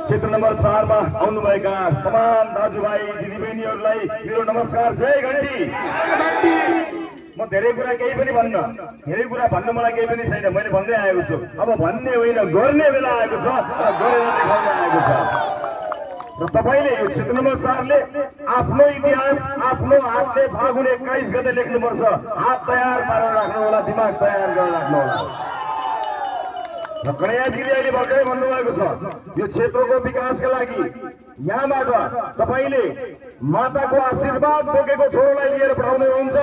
क्षेत्र नम्बर 4 मा आउनुभएका तमाम दाजुभाइ दिदीबहिनीहरूलाई मेरो नमस्कार। जय घण्टी। म धेरै कुरा केही पनि भन्न मलाई केही पनि छैन। मैले भन्दै आएको छु। अब भन्ने होइन गर्ने बेला आएको छ र गरेर देखाउन आएको छ। र तपाईले यो क्षेत्र नम्बर 4 ले आफ्नो इतिहास आफ्नो हातले फागुन 21 गते लेख्नुपर्छ। हात तयार पारेर राख्नु होला, दिमाग तयार गरेर राख्नु होला। र कन्याजीले अहिले भर्खरै भन्नुभएको छ यो क्षेत्रको विकासका लागि यहाँबाट तपाईले माताको आशीर्वाद बोकेको छोरोलाई लिएर पढाउने हुन्छ।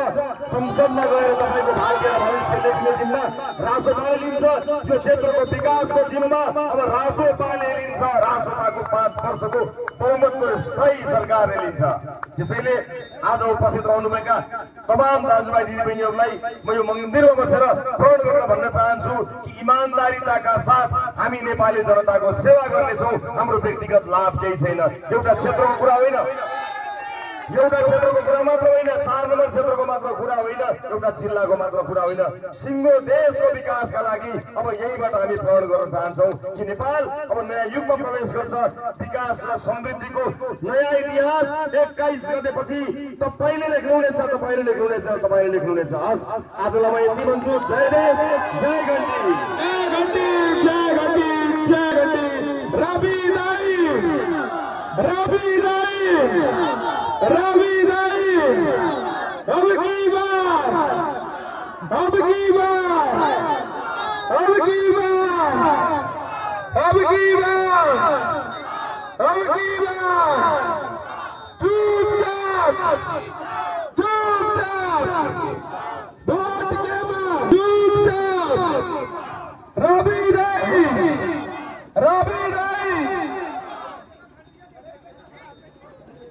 संसदमा गएर तपाईको भाग्य र भविष्य लेख्ने जिम्मा रासोपाले लिन्छ। यो क्षेत्रको विकासको जिम्मा अब रासोपाले लिन्छ। रासोपाको 5 वर्षको बहुमतको सही सरकारले लिन्छ। त्यसैले आज उपस्थित रहनुभएका तमाम दाजुभाइ दिदीबहिनीहरूलाई म यो मन्दिरमा बसेर प्रण गरेर भन्न चाहन्छु कि इमानदारीताका साथ हामी नेपाली जनताको सेवा गर्नेछौँ। हाम्रो व्यक्तिगत लाभ केही छैन। एउटा क्षेत्रको कुरा होइन, एउटा क्षेत्रको कुरा मात्र होइन, 4 नम्बर क्षेत्रको मात्र कुरा होइन, एउटा जिल्लाको मात्र कुरा होइन, सिङ्गो देशको विकासका लागि अब यहीबाट हामी प्रण गर्न चाहन्छौँ कि नेपाल अब नयाँ युगमा प्रवेश गर्छ। विकास र समृद्धिको नयाँ इतिहास 21 गतेपछि तपाईले लेख्नुहुनेछ। आजलाई म यति भन्छु। जय देश, जय घण्टी, जय घण्टी, जय घण्टी, जय घण्टी। रवि दाई, रवि दाई, रवि दाई, अब की बार, अब की बार, अब की बार, अब की बार, अब की बार, चुपचाप